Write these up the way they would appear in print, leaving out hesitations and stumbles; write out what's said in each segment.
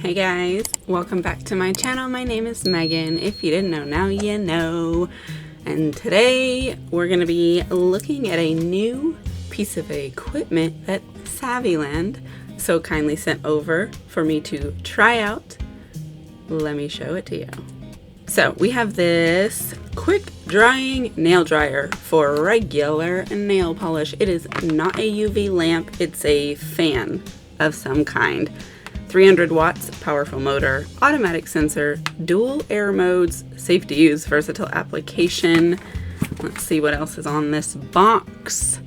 Hey guys, welcome back to my channel. My name is Megan. If you didn't know, now you know. And today we're going to be looking at a new piece of equipment that SAVILAND so kindly sent over for me to try out. Let me show it to you. So we have this quick drying nail dryer for regular nail polish. It is not a UV lamp, it's a fan of some kind. 300 watts, powerful motor, automatic sensor, dual air modes, safe to use, versatile application. Let's see what else is on this box.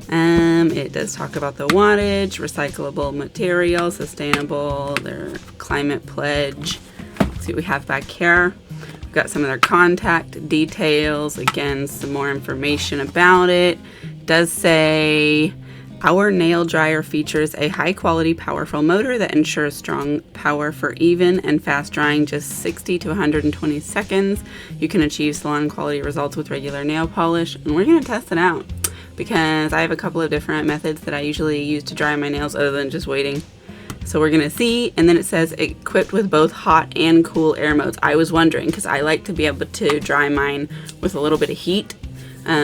It does talk about the wattage, recyclable material, sustainable, their climate pledge. Let's see what we have back here. We've got some of their contact details. Again, some more information about it. It does say, our nail dryer features a high-quality, powerful motor that ensures strong power for even and fast drying, just 60 to 120 seconds. You can achieve salon-quality results with regular nail polish, and we're going to test it out because I have a couple of different methods that I usually use to dry my nails other than just waiting. So we're going to see, and then it says equipped with both hot and cool air modes. I was wondering because I like to be able to dry mine with a little bit of heat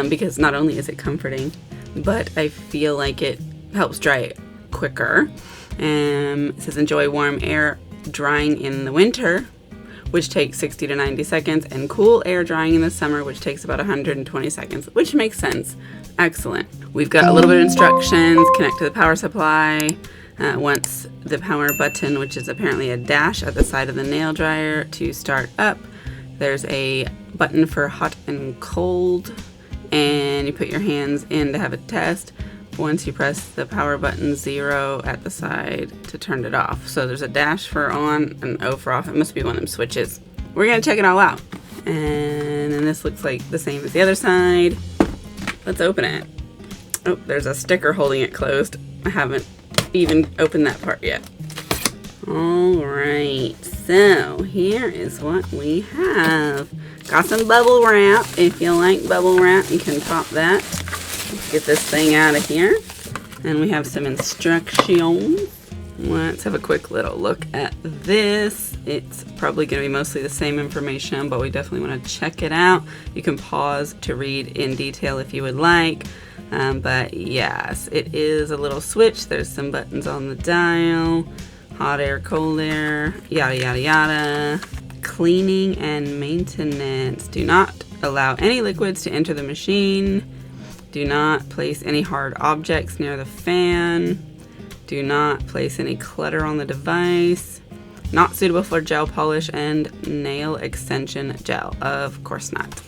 because not only is it comforting, but I feel like it helps dry it quicker. It says enjoy warm air drying in the winter, which takes 60 to 90 seconds, and cool air drying in the summer, which takes about 120 seconds, which makes sense. Excellent. We've got a little bit of instructions. Connect to the power supply. Once the power button, which is apparently a dash at the side of the nail dryer, to start up. There's a button for hot and cold, and you put your hands in to have a test. Once you press the power button 0 at the side to turn it off. So there's a dash for on and O for off. It must be one of them switches. We're gonna check it all out. And then this looks like the same as the other side. Let's open it. Oh, there's a sticker holding it closed. I haven't even opened that part yet. All right, so here is what we have. Got some bubble wrap. If you like bubble wrap, you can pop that. Let's get this thing out of here. And we have some instructions. Let's have a quick little look at this. It's probably going to be mostly the same information, but we definitely want to check it out. You can pause to read in detail if you would like. But yes, it is a little switch. There's some buttons on the dial. Hot air, cold air, yada, yada, yada. Cleaning and maintenance. Do not allow any liquids to enter the machine. Do not place any hard objects near the fan. Do not place any clutter on the device. Not suitable for gel polish and nail extension gel. Of course not.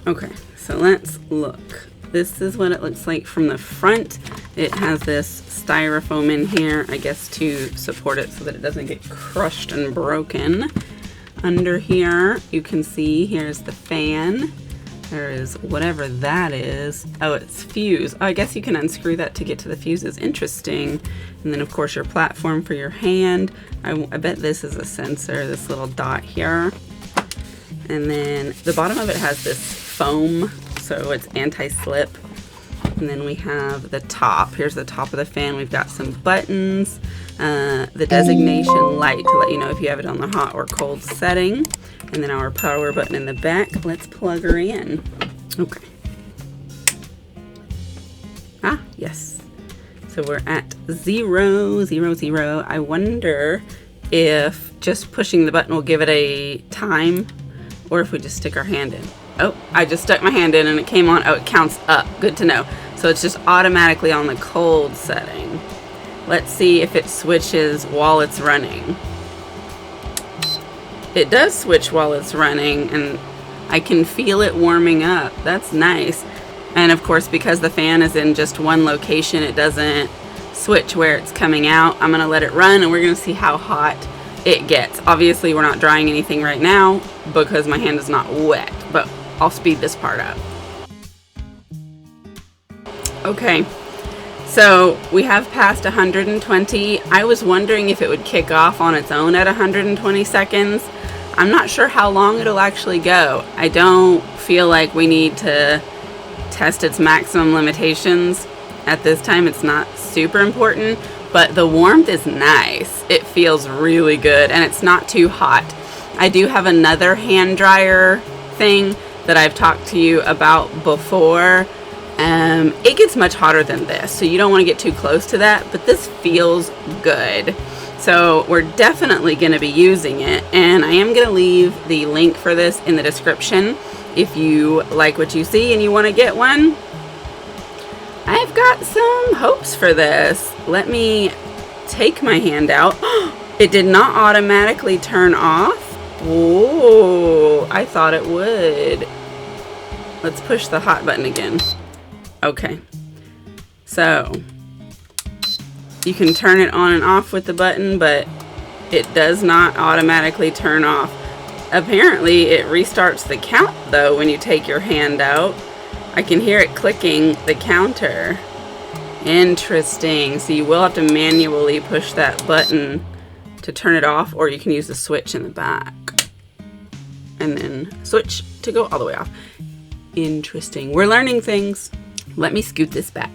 Okay, so let's look. This is what it looks like from the front. It has this styrofoam in here, I guess, to support it so that it doesn't get crushed and broken. Under here, you can see here's the fan. There is whatever that is. Oh, it's fuse. Oh, I guess you can unscrew that to get to the fuses. Interesting. And then, of course, your platform for your hand. I bet this is a sensor, this little dot here. And then the bottom of it has this foam, so it's anti-slip. And then we have the top. Here's the top of the fan. We've got some buttons, the designation light to let you know if you have it on the hot or cold setting. And then our power button in the back. Let's plug her in. Okay. Ah, yes. So we're at 0, 0, 0. I wonder if just pushing the button will give it a time, or if we just stick our hand in. Oh, I just stuck my hand in and it came on. Oh, it counts up. Good to know. So it's just automatically on the cold setting. Let's see if it switches while it's running. It does switch while it's running, and I can feel it warming up. That's nice. And of course, because the fan is in just one location, it doesn't switch where it's coming out. I'm gonna let it run and we're gonna see how hot it gets. Obviously, we're not drying anything right now because my hand is not wet, but I'll speed this part up. Okay, so we have passed 120. I was wondering if it would kick off on its own at 120 seconds. I'm not sure how long it'll actually go. I don't feel like we need to test its maximum limitations at this time. It's not super important. but the warmth is nice. It feels really good, and it's not too hot. I do have another hand dryer thing that I've talked to you about before. It gets much hotter than this, so you don't want to get too close to that, but this feels good. So we're definitely going to be using it, and I am going to leave the link for this in the description if you like what you see and you want to get one. I've got some hopes for this. Let me take my hand out. It did not automatically turn off. Oh, I thought it would. Let's push the hot button again. Okay, so you can turn it on and off with the button, but it does not automatically turn off. Apparently it restarts the count though when you take your hand out. I can hear it clicking the counter. Interesting. So you will have to manually push that button to turn it off, or you can use the switch in the back and then switch to go all the way off. Interesting. We're learning things. Let me scoot this back.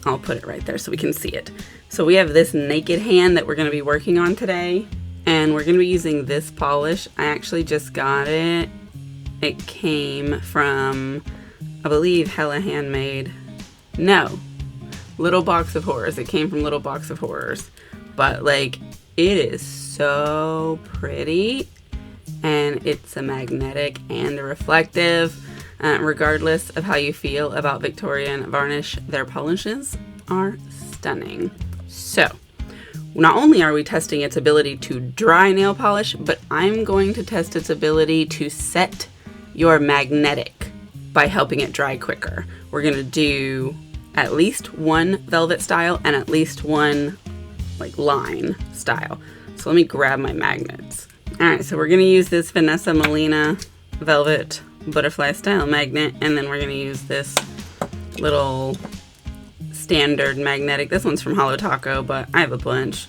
I'll put it right there so we can see it. So we have this naked hand that we're going to be working on today, and we're going to be using this polish. I actually just got it. It came from, I believe, Hella Handmade. No, Little Box of Horrors. It came from Little Box of Horrors. But like, it is so pretty, and it's a magnetic and a reflective. Regardless of how you feel about Victorian varnish, their polishes are stunning. So, not only are we testing its ability to dry nail polish, but I'm going to test its ability to set your magnetic by helping it dry quicker. We're going to do at least one velvet style and at least one like line style. So let me grab my magnets. All right, so we're going to use this Vanessa Molina velvet butterfly style magnet, and then we're going to use this little standard magnetic. This one's from Hollow Taco, but I have a bunch.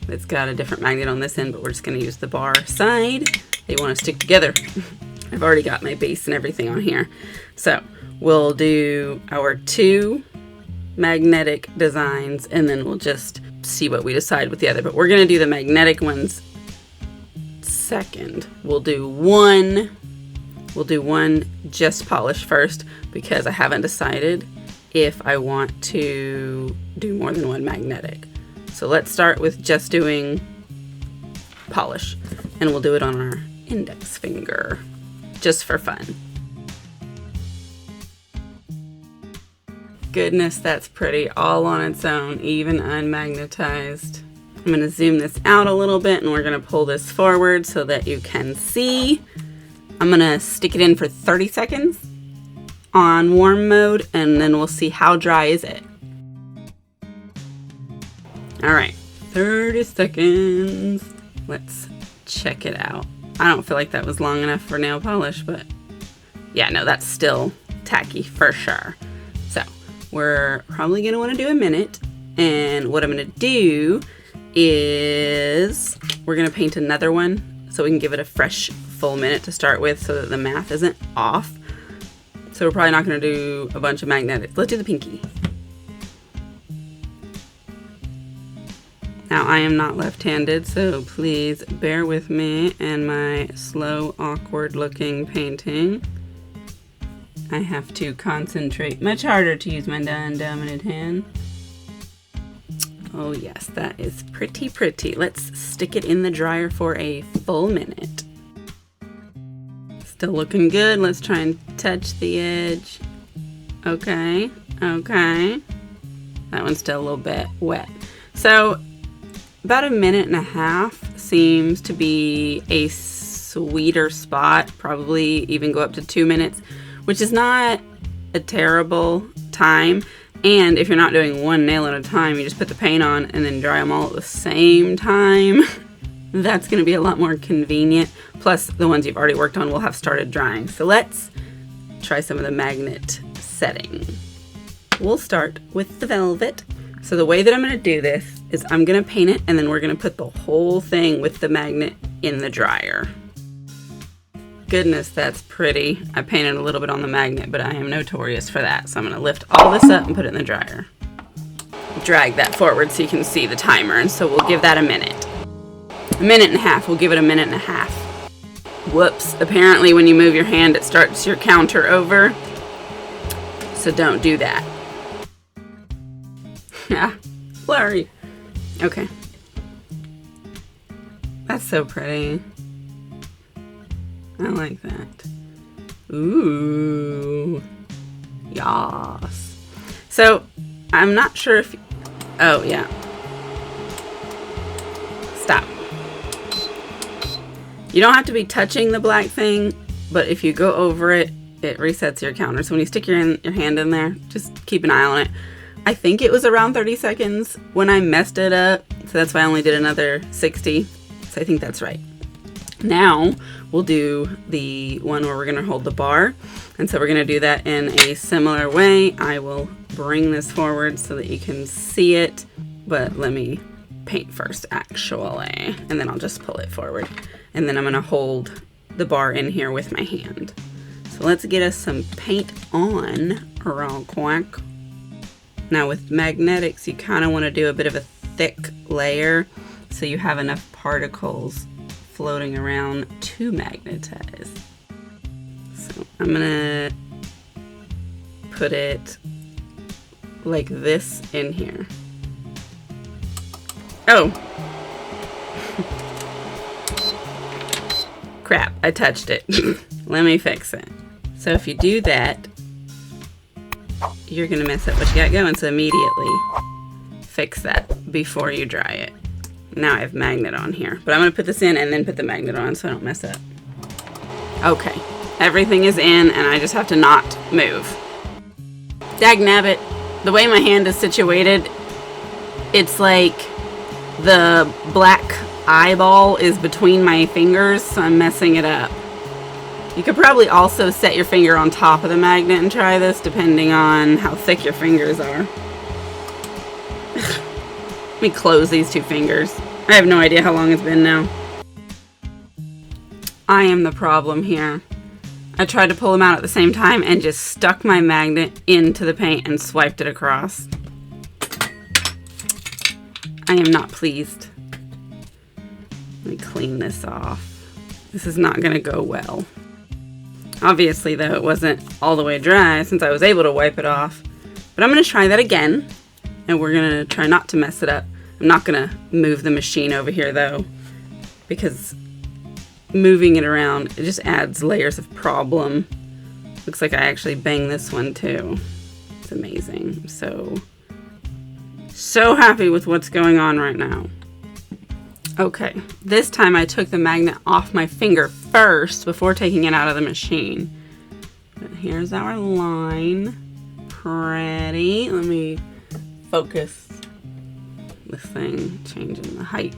It's got a different magnet on this end, but we're just going to use the bar side. They want to stick together. I've already got my base and everything on here. So we'll do our 2 magnetic designs, and then we'll just see what we decide with the other. But we're going to do the magnetic ones second. We'll do one just polish first, because I haven't decided if I want to do more than one magnetic. So let's start with just doing polish, and we'll do it on our index finger just for fun. Goodness, that's pretty all on its own, even unmagnetized. I'm going to zoom this out a little bit, and we're going to pull this forward so that you can see. I'm going to stick it in for 30 seconds on warm mode, and then we'll see how dry is it. All right, 30 seconds. Let's check it out. I don't feel like that was long enough for nail polish, but yeah, no, that's still tacky for sure. So we're probably going to want to do a minute, and what I'm going to do is we're going to paint another one so we can give it a fresh full minute to start with so that the math isn't off. So we're probably not going to do a bunch of magnetics. Let's do the pinky. Now I am not left-handed, so please bear with me and my slow, awkward looking painting. I have to concentrate much harder to use my non-dominant hand. Oh yes, that is pretty pretty. Let's stick it in the dryer for a full minute. Still looking good. Let's try and touch the edge. Okay, okay. That one's still a little bit wet. So about a minute and a half seems to be a sweeter spot. Probably even go up to 2 minutes, which is not a terrible time. And if you're not doing one nail at a time, you just put the paint on and then dry them all at the same time. That's going to be a lot more convenient. Plus, the ones you've already worked on will have started drying. So let's try some of the magnet setting. We'll start with the velvet. So the way that I'm going to do this is I'm going to paint it, and then we're going to put the whole thing with the magnet in the dryer. Goodness, that's pretty. I painted a little bit on the magnet, but I am notorious for that. So I'm going to lift all this up and put it in the dryer. drag that forward so you can see the timer. And so we'll give that a minute. A minute and a half. We'll give it a minute and a half. Whoops. Apparently when you move your hand, it starts your counter over. So don't do that. Yeah. Blurry. Okay. That's so pretty. I like that. Ooh. Yas. So, I'm not sure if... Oh, yeah. Stop. You don't have to be touching the black thing, but if you go over it, it resets your counter. So when you stick your hand in there, just keep an eye on it. I think it was around 30 seconds when I messed it up, so that's why I only did another 60. So I think that's right. Now we'll do the one where we're going to hold the bar. And so we're going to do that in a similar way. I will bring this forward so that you can see it, but let me paint first actually, and then I'll just pull it forward. And then I'm going to hold the bar in here with my hand. So let's get us some paint on real quick. Now with magnetics, you kind of want to do a bit of a thick layer so you have enough particles floating around to magnetize. So I'm gonna put it like this in here. Oh! Crap, I touched it. Let me fix it. So if you do that, you're gonna mess up what you got going, so immediately fix that before you dry it. Now I have magnet on here, but I'm gonna put this in and then put the magnet on so I don't mess up. Okay, everything is in and I just have to not move. Dagnabbit, the way my hand is situated, it's like the black eyeball is between my fingers, so I'm messing it up. You could probably also set your finger on top of the magnet and try this, depending on how thick your fingers are. Let me close these two fingers. I have no idea how long it's been now. I am the problem here. I tried to pull them out at the same time and just stuck my magnet into the paint and swiped it across. I am not pleased. Let me clean this off. This is not going to go well. Obviously, though, it wasn't all the way dry since I was able to wipe it off. But I'm going to try that again, and we're going to try not to mess it up. I'm not going to move the machine over here, though, because moving it around, it just adds layers of problem. Looks like I actually banged this one, too. It's amazing. I'm so happy with what's going on right now. Okay, this time I took the magnet off my finger first before taking it out of the machine. But here's our line. Pretty. Let me focus this thing, changing the height.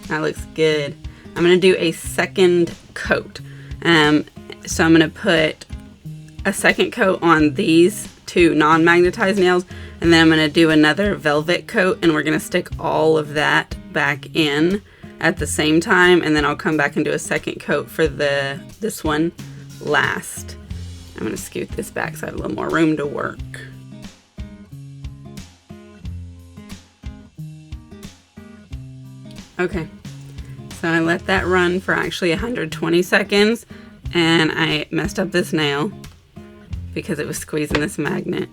That looks good. I'm going to do a second coat. So I'm going to put a second coat on these two non-magnetized nails, and then I'm going to do another velvet coat, and we're going to stick all of that back in at the same time, and then I'll come back and do a second coat for this one last. I'm going to scoot this back so I have a little more room to work. Okay, so I let that run for actually 120 seconds, and I messed up this nail because it was squeezing this magnet.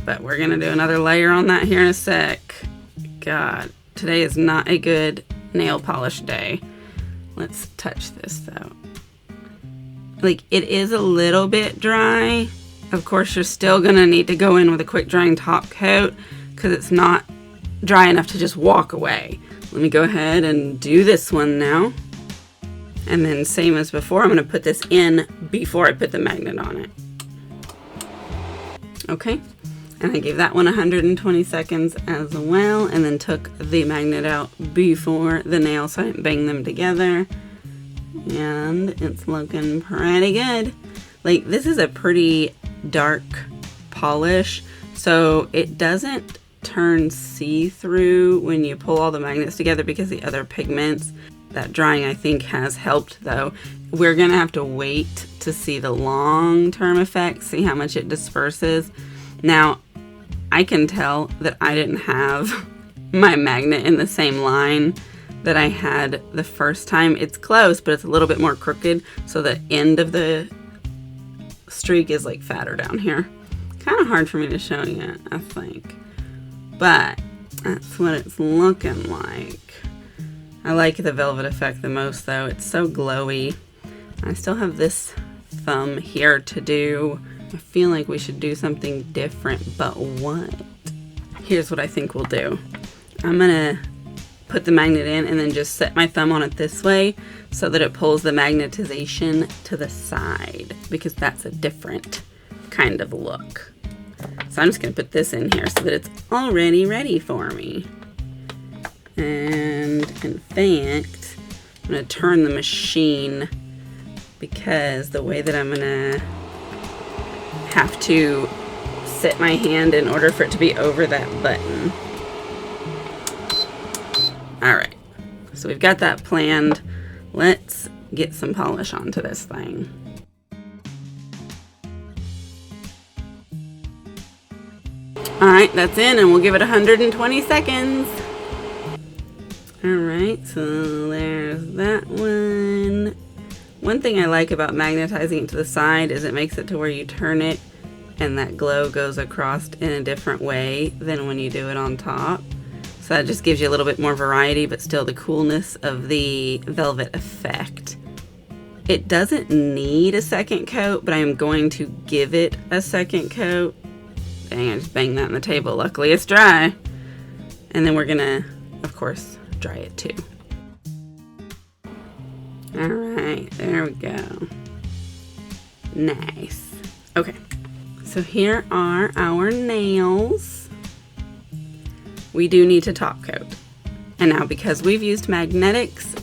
But we're going to do another layer on that here in a sec. God, today is not a good nail polish day. Let's touch this though. Like, it is a little bit dry. Of course, you're still gonna need to go in with a quick drying top coat because it's not dry enough to just walk away. Let me go ahead and do this one now. And then same as before, I'm gonna put this in before I put the magnet on it. Okay. And I gave that one 120 seconds as well, and then took the magnet out before the nail so I didn't bang them together. And it's looking pretty good. Like, this is a pretty dark polish, so it doesn't turn see-through when you pull all the magnets together because the other pigments. That drying, I think, has helped, though. We're gonna have to wait to see the long-term effects, see how much it disperses. Now, I can tell that I didn't have my magnet in the same line that I had the first time. It's close, but it's a little bit more crooked, so the end of the streak is like fatter down here. Kind of hard for me to show you, I think, but that's what it's looking like. I like the velvet effect the most though. It's so glowy. I still have this thumb here to do. I feel like we should do something different, but what? Here's what I think we'll do. I'm gonna put the magnet in and then just set my thumb on it this way so that it pulls the magnetization to the side, because that's a different kind of look. So I'm just gonna put this in here so that it's already ready for me. And in fact, I'm gonna turn the machine, because the way that I'm gonna have to set my hand in order for it to be over that button. All right, so we've got that planned. Let's get some polish onto this thing. All right, that's in, and we'll give it 120 seconds. All right, so there's that one. One thing I like about magnetizing it to the side is it makes it to where you turn it and that glow goes across in a different way than when you do it on top. So that just gives you a little bit more variety, but still the coolness of the velvet effect. It doesn't need a second coat, but I am going to give it a second coat. Dang, I just banged that on the table. Luckily it's dry. And then we're gonna, of course, dry it too. All right, there we go. Nice. Okay, so here are our nails. We do need to top coat. And now, because we've used magnetics,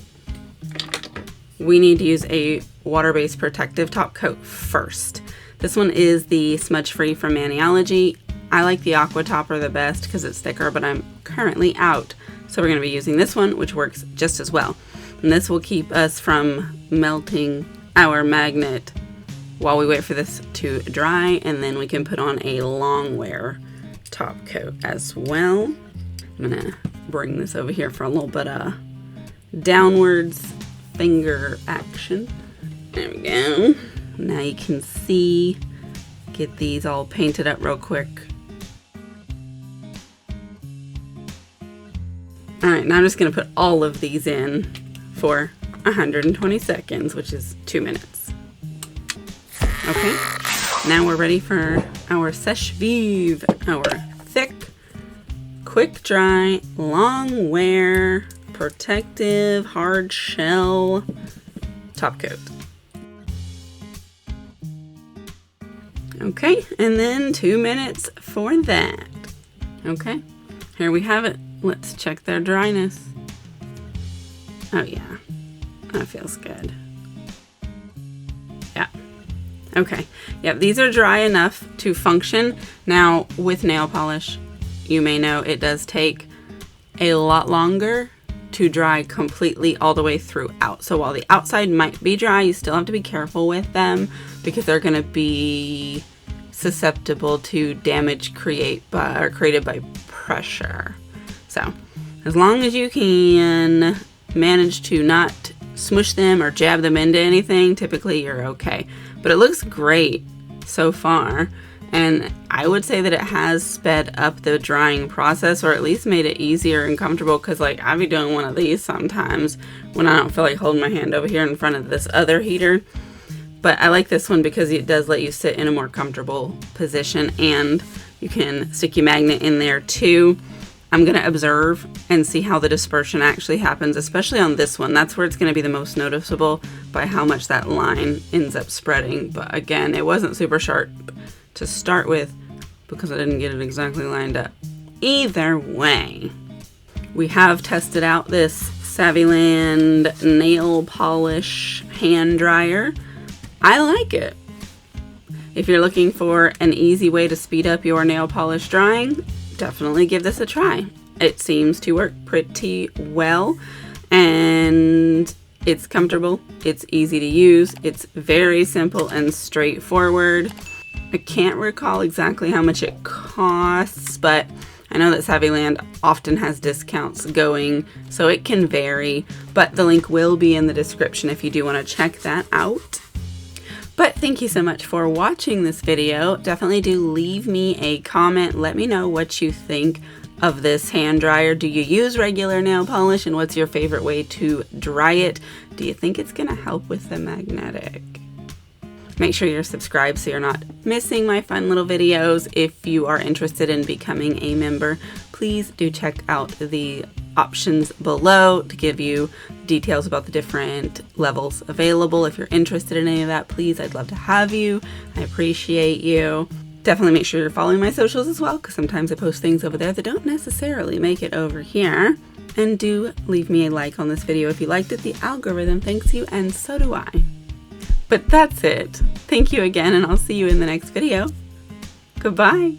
we need to use a water-based protective top coat first. This one is the Smudge Free from Maniology. I like the Aqua Topper the best because it's thicker, but I'm currently out. So we're gonna be using this one, which works just as well. And this will keep us from melting our magnet while we wait for this to dry, and then we can put on a long wear top coat as well. I'm gonna bring this over here for a little bit of downwards finger action. There we go. Now you can see, get these all painted up real quick. All right, now I'm just gonna put all of these in for 120 seconds, which is 2 minutes. Okay, now we're ready for our Sèche Vive, our thick, quick dry, long wear, protective, hard shell top coat. Okay, and then 2 minutes for that. Okay, here we have it. Let's check their dryness. Oh yeah, that feels good. Yeah, okay. Yep, these are dry enough to function. Now, with nail polish, you may know it does take a lot longer to dry completely all the way throughout. So while the outside might be dry, you still have to be careful with them because they're gonna be susceptible to damage created by pressure. So as long as you can manage to not smush them or jab them into anything, typically you're okay. But it looks great so far, and I would say that it has sped up the drying process, or at least made it easier and comfortable, because like I'll be doing one of these sometimes when I don't feel like holding my hand over here in front of this other heater. But I like this one because it does let you sit in a more comfortable position, and you can stick your magnet in there too. I'm going to observe and see how the dispersion actually happens, especially on this one. That's where it's going to be the most noticeable, by how much that line ends up spreading. But again, it wasn't super sharp to start with because I didn't get it exactly lined up. Either way, we have tested out this SAVILAND nail polish hand dryer. I like it. If you're looking for an easy way to speed up your nail polish drying, definitely give this a try. It seems to work pretty well, and it's comfortable, it's easy to use, it's very simple and straightforward. I can't recall exactly how much it costs, but I know that SAVILAND often has discounts going, so it can vary, but the link will be in the description if you do want to check that out. But thank you so much for watching this video. Definitely do leave me a comment. Let me know what you think of this hand dryer. Do you use regular nail polish, and what's your favorite way to dry it? Do you think it's gonna help with the magnetic? Make sure you're subscribed so you're not missing my fun little videos. If you are interested in becoming a member, please do check out the options below to give you details about the different levels available. If you're interested in any of that, please, I'd love to have you. I appreciate you. Definitely make sure you're following my socials as well, because sometimes I post things over there that don't necessarily make it over here. And do leave me a like on this video if you liked it. The algorithm thanks you, and so do I. But that's it. Thank you again, and I'll see you in the next video. Goodbye.